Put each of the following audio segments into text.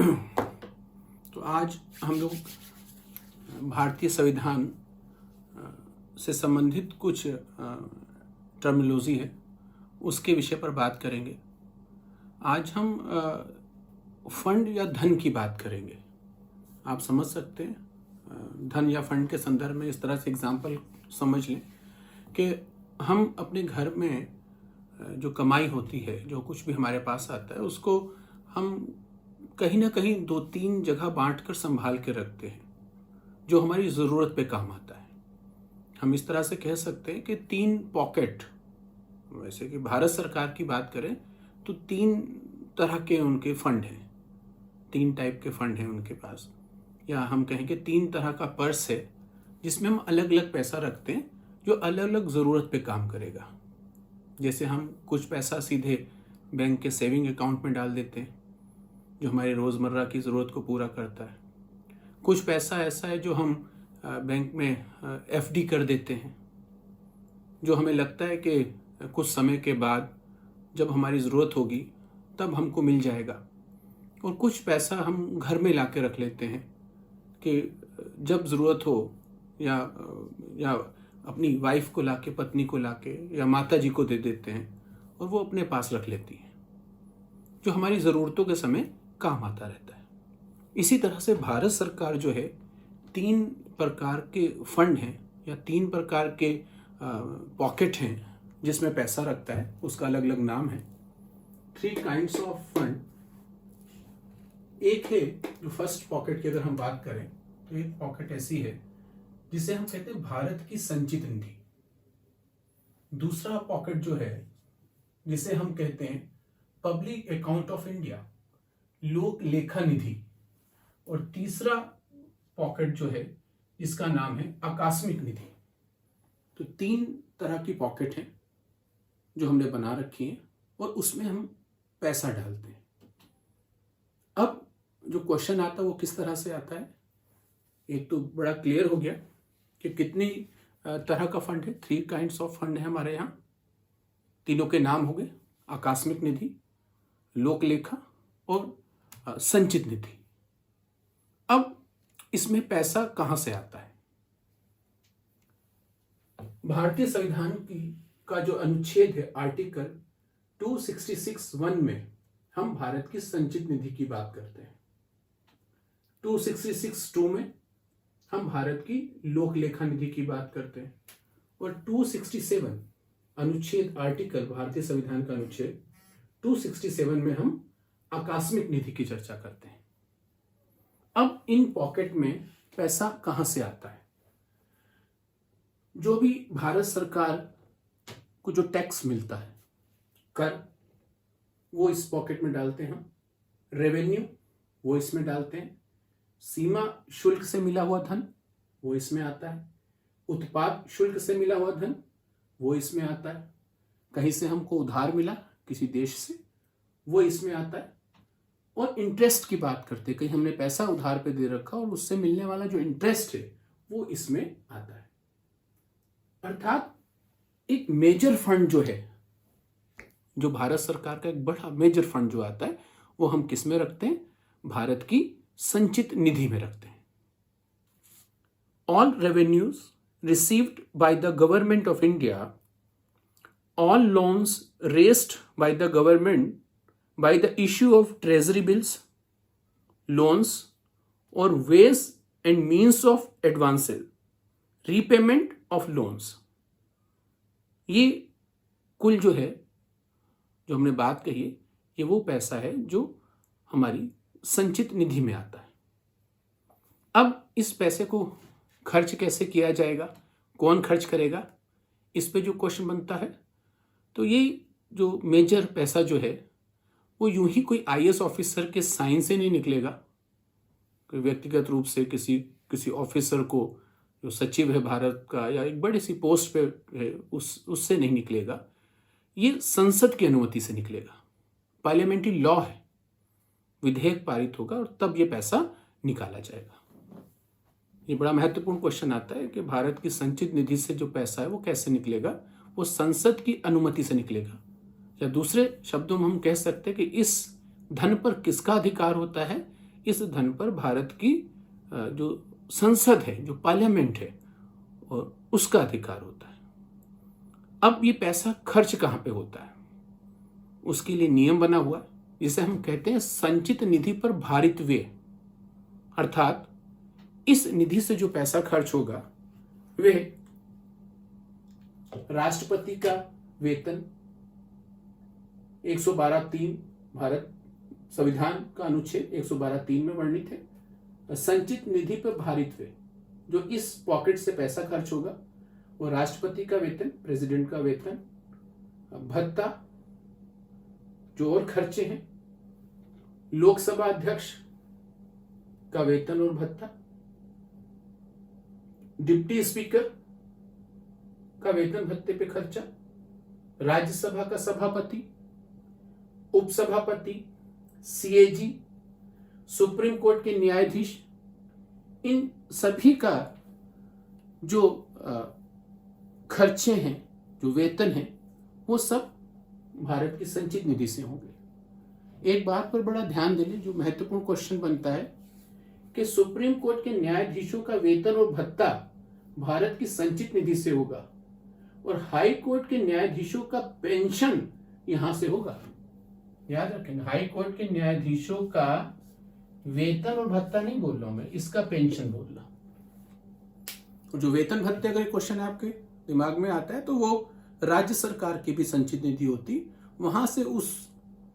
तो आज हम लोग भारतीय संविधान से संबंधित कुछ टर्मिनोलॉजी है उसके विषय पर बात करेंगे। आज हम फंड या धन की बात करेंगे। आप समझ सकते हैं धन या फंड के संदर्भ में इस तरह से एग्जाम्पल समझ लें कि हम अपने घर में जो कमाई होती है, जो कुछ भी हमारे पास आता है, उसको हम कहीं ना कहीं 2-3 जगह बांटकर संभाल के रखते हैं जो हमारी ज़रूरत पे काम आता है। हम इस तरह से कह सकते हैं कि 3 पॉकेट, वैसे कि भारत सरकार की बात करें तो 3 तरह के उनके फंड हैं, 3 टाइप के फंड हैं उनके पास, या हम कहें कि 3 तरह का पर्स है जिसमें हम अलग अलग पैसा रखते हैं जो अलग अलग ज़रूरत पे काम करेगा। जैसे हम कुछ पैसा सीधे बैंक के सेविंग अकाउंट में डाल देते हैं जो हमारे रोज़मर्रा की ज़रूरत को पूरा करता है। कुछ पैसा ऐसा है जो हम बैंक में एफडी कर देते हैं जो हमें लगता है कि कुछ समय के बाद जब हमारी ज़रूरत होगी तब हमको मिल जाएगा। और कुछ पैसा हम घर में ला के रख लेते हैं कि जब ज़रूरत हो, या अपनी वाइफ को लाके, पत्नी को लाके, या माता जी को दे देते हैं और वो अपने पास रख लेती हैं, जो हमारी ज़रूरतों के समय काम आता रहता है। इसी तरह से भारत सरकार जो है 3 प्रकार के फंड हैं या 3 प्रकार के पॉकेट हैं जिसमें पैसा रखता है, उसका अलग अलग नाम है। 3 काइंड्स ऑफ फंड। एक है जो फर्स्ट पॉकेट की अगर हम बात करें तो एक पॉकेट ऐसी है जिसे हम कहते हैं भारत की संचित निधि। दूसरा पॉकेट जो है जिसे हम कहते हैं पब्लिक अकाउंट ऑफ इंडिया, लोक लेखा निधि। और तीसरा पॉकेट जो है इसका नाम है आकस्मिक निधि। तो 3 तरह की पॉकेट हैं जो हमने बना रखी है और उसमें हम पैसा डालते हैं। अब जो क्वेश्चन आता है वो किस तरह से आता है, एक तो बड़ा क्लियर हो गया कि कितनी तरह का फंड है। 3 काइंड्स ऑफ फंड है हमारे यहाँ। तीनों के नाम हो गए, आकस्मिक निधि, लोक लेखा और संचित निधि। अब इसमें पैसा कहां से आता है? भारतीय संविधान का जो अनुच्छेद है आर्टिकल 266(1) में हम भारत की संचित निधि की बात करते हैं। 266(2) में हम भारत की लोक लेखा निधि की बात करते हैं। और 267 अनुच्छेद, आर्टिकल, भारतीय संविधान का अनुच्छेद 267 में हम आकस्मिक निधि की चर्चा करते हैं। अब इन पॉकेट में पैसा कहां से आता है? जो भी भारत सरकार को जो टैक्स मिलता है, कर, वो इस पॉकेट में डालते हैं हम। रेवेन्यू वो इसमें डालते हैं। सीमा शुल्क से मिला हुआ धन वो इसमें आता है। उत्पाद शुल्क से मिला हुआ धन वो इसमें आता है। कहीं से हमको उधार मिला किसी देश से, वो इसमें आता है। और इंटरेस्ट की बात करते हैं, कहीं हमने पैसा उधार पे दे रखा और उससे मिलने वाला जो इंटरेस्ट है वो इसमें आता है। अर्थात एक मेजर फंड जो है, जो भारत सरकार का एक बड़ा मेजर फंड जो आता है, वो हम किस में रखते हैं? भारत की संचित निधि में रखते हैं। All revenues received by the government of India, all loans raised by the government by the issue of treasury bills, loans or ways and means of advances, repayment of loans, ये कुल जो है, जो हमने बात कही है, ये वो पैसा है जो हमारी संचित निधि में आता है। अब इस पैसे को खर्च कैसे किया जाएगा, कौन खर्च करेगा, इस पे जो क्वेश्चन बनता है। तो ये जो मेजर पैसा जो है वो यूं ही कोई आईएएस ऑफिसर के साइन से नहीं निकलेगा, कोई व्यक्तिगत रूप से किसी ऑफिसर को, जो सचिव है भारत का या एक बड़ी सी पोस्ट पे है, उससे नहीं निकलेगा। ये संसद की अनुमति से निकलेगा। पार्लियामेंट्री लॉ है, विधेयक पारित होगा और तब ये पैसा निकाला जाएगा। ये बड़ा महत्वपूर्ण क्वेश्चन आता है कि भारत की संचित निधि से जो पैसा है वो कैसे निकलेगा? वो संसद की अनुमति से निकलेगा। या दूसरे शब्दों में हम कह सकते हैं कि इस धन पर किसका अधिकार होता है? इस धन पर भारत की जो संसद है, जो पार्लियामेंट है, और उसका अधिकार होता है। अब ये पैसा खर्च कहाँ पे होता है, उसके लिए नियम बना हुआ है, जिसे हम कहते हैं संचित निधि पर भारित व्यय। अर्थात इस निधि से जो पैसा खर्च होगा वे राष्ट्रपति का वेतन 112(3) भारत संविधान का अनुच्छेद 112(3) में वर्णित है। संचित निधि पर भारित व्यय, जो इस पॉकेट से पैसा खर्च होगा, वो राष्ट्रपति का वेतन, प्रेसिडेंट का वेतन, भत्ता, जो और खर्चे हैं, लोकसभा अध्यक्ष का वेतन और भत्ता, डिप्टी स्पीकर का वेतन भत्ते पे खर्चा, राज्यसभा का सभापति, उपसभापति, सीएजी, सुप्रीम कोर्ट के न्यायाधीश, इन सभी का जो खर्चे हैं, जो वेतन है, वो सब भारत की संचित निधि से होंगे। एक बात पर बड़ा ध्यान देने, जो महत्वपूर्ण क्वेश्चन बनता है कि सुप्रीम कोर्ट के न्यायाधीशों का वेतन और भत्ता भारत की संचित निधि से होगा, और हाई कोर्ट के न्यायाधीशों का पेंशन यहां से होगा। याद रखें, हाई कोर्ट के न्यायाधीशों का वेतन और भत्ता नहीं बोल रहा हूं मैं, इसका पेंशन बोल रहा हूं। जो वेतन भत्ते अगर क्वेश्चन आपके दिमाग में आता है तो वो राज्य सरकार की भी संचित निधि होती, वहां से उस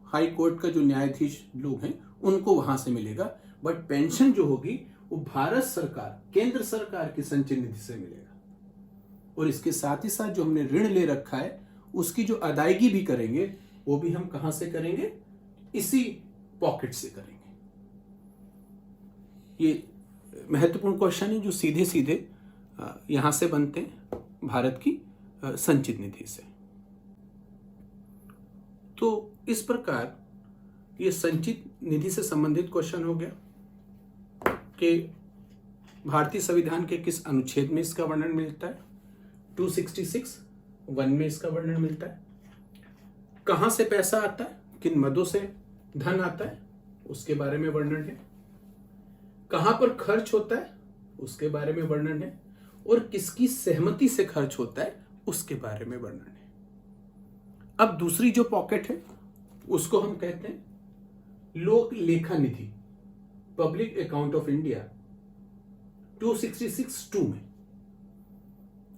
हाई कोर्ट का जो न्यायाधीश लोग हैं उनको वहां से मिलेगा। बट पेंशन जो होगी वो भारत सरकार, केंद्र सरकार की संचित निधि से मिलेगा। और इसके साथ ही साथ जो हमने ऋण ले रखा है उसकी जो अदायगी भी करेंगे वो भी हम कहां से करेंगे, इसी पॉकेट से करेंगे। ये महत्वपूर्ण क्वेश्चन है जो सीधे सीधे यहां से बनते हैं, भारत की संचित निधि से। तो इस प्रकार ये संचित निधि से संबंधित क्वेश्चन हो गया कि भारतीय संविधान के किस अनुच्छेद में इसका वर्णन मिलता है। 266(1) में इसका वर्णन मिलता है। कहां से पैसा आता है, किन मदों से धन आता है, उसके बारे में वर्णन है। कहां पर खर्च होता है उसके बारे में वर्णन है, और किसकी सहमति से खर्च होता है उसके बारे में वर्णन है। अब दूसरी जो पॉकेट है उसको हम कहते हैं लोक लेखा निधि, पब्लिक अकाउंट ऑफ इंडिया, 266(2) में।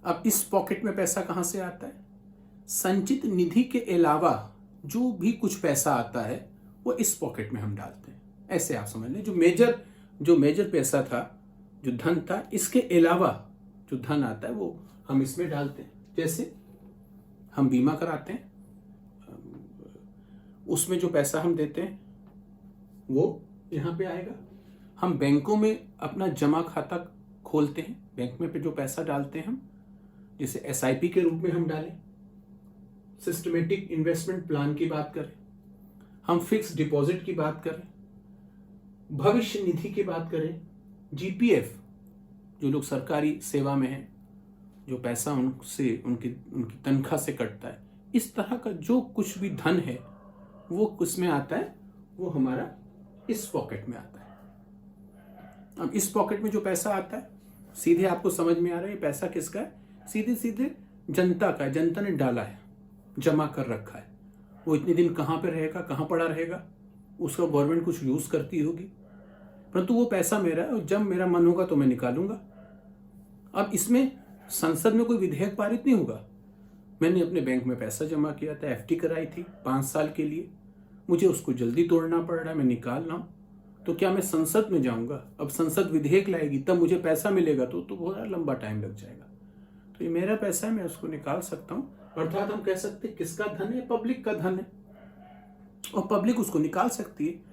अब इस पॉकेट में पैसा कहां से आता है, संचित निधि के अलावा जो भी कुछ पैसा आता है वो इस पॉकेट में हम डालते हैं। ऐसे आप समझ लें, जो मेजर पैसा था, जो धन था, इसके अलावा जो धन आता है वो हम इसमें डालते हैं। जैसे हम बीमा कराते हैं, उसमें जो पैसा हम देते हैं वो यहाँ पे आएगा। हम बैंकों में अपना जमा खाता खोलते हैं, बैंक में पे जो पैसा डालते हैं हम, जिसे एसआईपी के रूप में हम डालें, सिस्टमेटिक इन्वेस्टमेंट प्लान की बात करें, हम फिक्स डिपॉजिट की बात करें, भविष्य निधि की बात करें, जीपीएफ, जो लोग सरकारी सेवा में हैं, जो पैसा उनसे उनकी तनख्वाह से कटता है, इस तरह का जो कुछ भी धन है वो किसमें आता है, वो हमारा इस पॉकेट में आता है। अब इस पॉकेट में जो पैसा आता है, सीधे आपको समझ में आ रहा है ये पैसा किसका है, सीधे सीधे जनता का है, जनता ने डाला है, जमा कर रखा है। वो इतने दिन कहाँ पे रहेगा, कहाँ पड़ा रहेगा, उसका गवर्नमेंट कुछ यूज करती होगी, परंतु वो पैसा मेरा है और जब मेरा मन होगा तो मैं निकालूंगा। अब इसमें संसद में कोई विधेयक पारित नहीं होगा। मैंने अपने बैंक में पैसा जमा किया था, एफडी कराई थी 5 साल के लिए, मुझे उसको जल्दी तोड़ना पड़ रहा है, मैं निकाल रहा हूं, तो क्या मैं संसद में जाऊंगा, अब संसद विधेयक लाएगी तब मुझे पैसा मिलेगा, तो बहुत लंबा टाइम लग जाएगा। तो ये मेरा पैसा है, मैं उसको निकाल सकता हूं। अर्थात हम कह सकते हैं किसका धन है, पब्लिक का धन है, और पब्लिक उसको निकाल सकती है।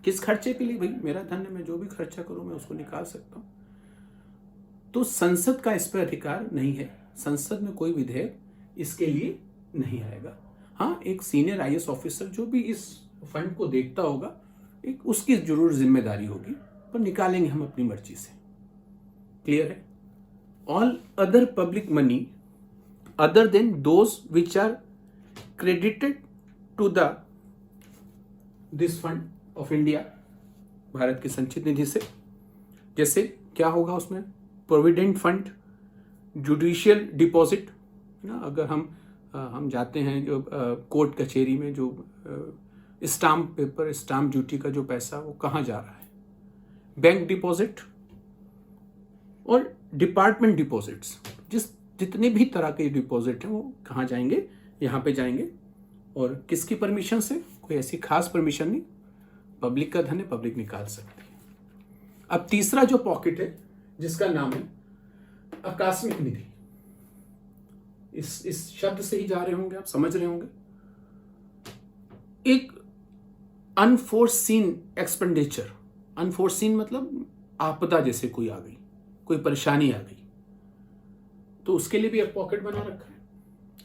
किस खर्चे के लिए, भाई मेरा धन है, मैं जो भी खर्चा करूं मैं उसको निकाल सकता हूं। तो संसद का इस पर अधिकार नहीं है, संसद में कोई विधेयक इसके लिए नहीं आएगा। हाँ, एक सीनियर आईएएस ऑफिसर जो भी इस फंड को देखता होगा, एक उसकी जरूर जिम्मेदारी होगी, पर निकालेंगे हम अपनी मर्जी से। क्लियर है? All other public money other than those which are credited to this fund of India, Bharat की संचित निधि से। जैसे क्या होगा उसमें, प्रोविडेंट फंड, जुडिशियल डिपॉजिट ना, अगर हम जाते हैं जो कोर्ट कचहरी में जो स्टाम्प पेपर, स्टाम्प ड्यूटी का जो पैसा वो कहाँ जा रहा है, बैंक डिपॉजिट और डिपार्टमेंट डिपॉजिट्स, जितने भी तरह के डिपॉजिट हैं वो कहाँ जाएंगे, यहाँ पे जाएंगे। और किसकी परमिशन से, कोई ऐसी खास परमिशन नहीं, पब्लिक का धन है, पब्लिक निकाल सकती है। अब तीसरा जो पॉकेट है जिसका नाम है आकस्मिक निधि, इस शब्द से ही जा रहे होंगे, आप समझ रहे होंगे। एक अनफोर्सीन एक्सपेंडिचर, अनफोर्सीन मतलब आपदा, जैसे कोई आ गई, कोई परेशानी आ गई, तो उसके लिए भी एक पॉकेट बना रखा है।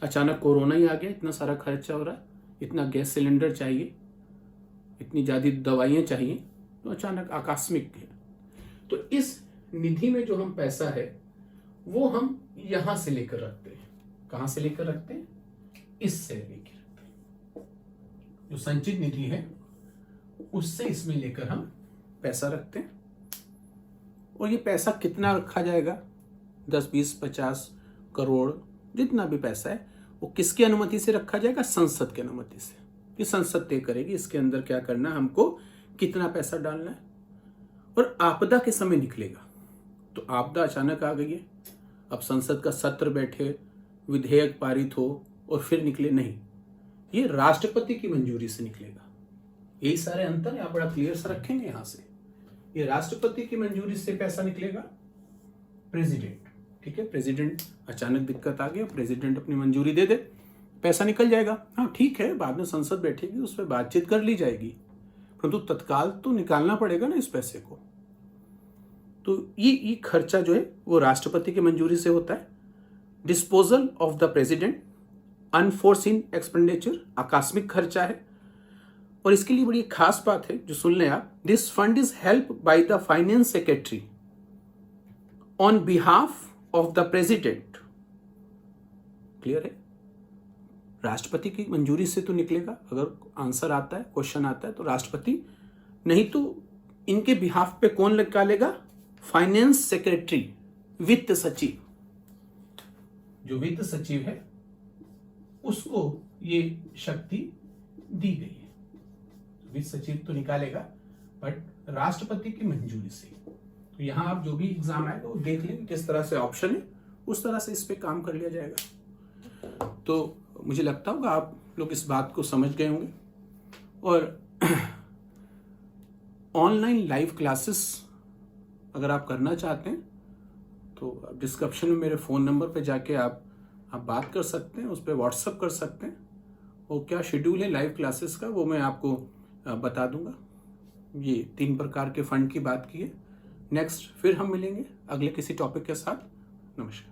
अचानक कोरोना ही आ गया, इतना सारा खर्चा हो रहा है, इतना गैस सिलेंडर चाहिए, इतनी ज़्यादा दवाइयाँ चाहिए, तो अचानक आकस्मिक है। तो इस निधि में जो हम पैसा है वो हम यहां से लेकर रखते हैं। कहां से लेकर रखते हैं, इससे लेकर रखते हैं। जो संचित निधि है उससे इसमें लेकर हम पैसा रखते हैं। और ये पैसा कितना रखा जाएगा, 10, 20, 50 करोड़, जितना भी पैसा है वो किसकी अनुमति से रखा जाएगा, संसद की अनुमति से। ये संसद तय करेगी इसके अंदर क्या करना है, हमको कितना पैसा डालना है। और आपदा के समय निकलेगा, तो आपदा अचानक आ गई है, अब संसद का सत्र बैठे, विधेयक पारित हो और फिर निकले, नहीं, ये राष्ट्रपति की मंजूरी से निकलेगा। यही सारे अंतर है, आप बड़ा क्लियर सा रखेंगे यहां से। ये राष्ट्रपति की मंजूरी से पैसा निकलेगा, प्रेसिडेंट, ठीक है, प्रेसिडेंट अचानक दिक्कत आ गई, प्रेसिडेंट अपनी मंजूरी दे दे, पैसा निकल जाएगा। हाँ ठीक है, बाद में संसद बैठेगी, उस पर बातचीत कर ली जाएगी, परंतु तत्काल तो निकालना पड़ेगा ना इस पैसे को। तो ये खर्चा जो है वो राष्ट्रपति की मंजूरी से होता है। Disposal of the president, unforeseen expenditure, आकस्मिक खर्चा है। और इसके लिए बड़ी खास बात है जो सुन लें आप, this fund is help by the finance secretary on behalf of the president. Clear है, राष्ट्रपति की मंजूरी से तो निकलेगा, अगर आंसर आता है, क्वेश्चन आता है तो राष्ट्रपति, नहीं तो इनके बिहाफ पे कौन निकालेगा, फाइनेंस सेक्रेटरी, वित्त सचिव। जो वित्त सचिव है उसको ये शक्ति दी गई है, वित्त सचिव तो निकालेगा, बट राष्ट्रपति की मंजूरी से। तो यहां आप जो भी एग्जाम आएगा वो देख लेंगे किस तरह से ऑप्शन है, उस तरह से इस पे काम कर लिया जाएगा। तो मुझे लगता होगा आप लोग इस बात को समझ गए होंगे। और ऑनलाइन लाइव क्लासेस अगर आप करना चाहते हैं तो डिस्क्रिप्शन में मेरे फ़ोन नंबर पे जाके आप बात कर सकते हैं, उस पर व्हाट्सअप कर सकते हैं। और क्या शेड्यूल है लाइव क्लासेस का वो मैं आपको बता दूंगा। ये 3 प्रकार के फंड की बात की है। नेक्स्ट फिर हम मिलेंगे अगले किसी टॉपिक के साथ। नमस्कार।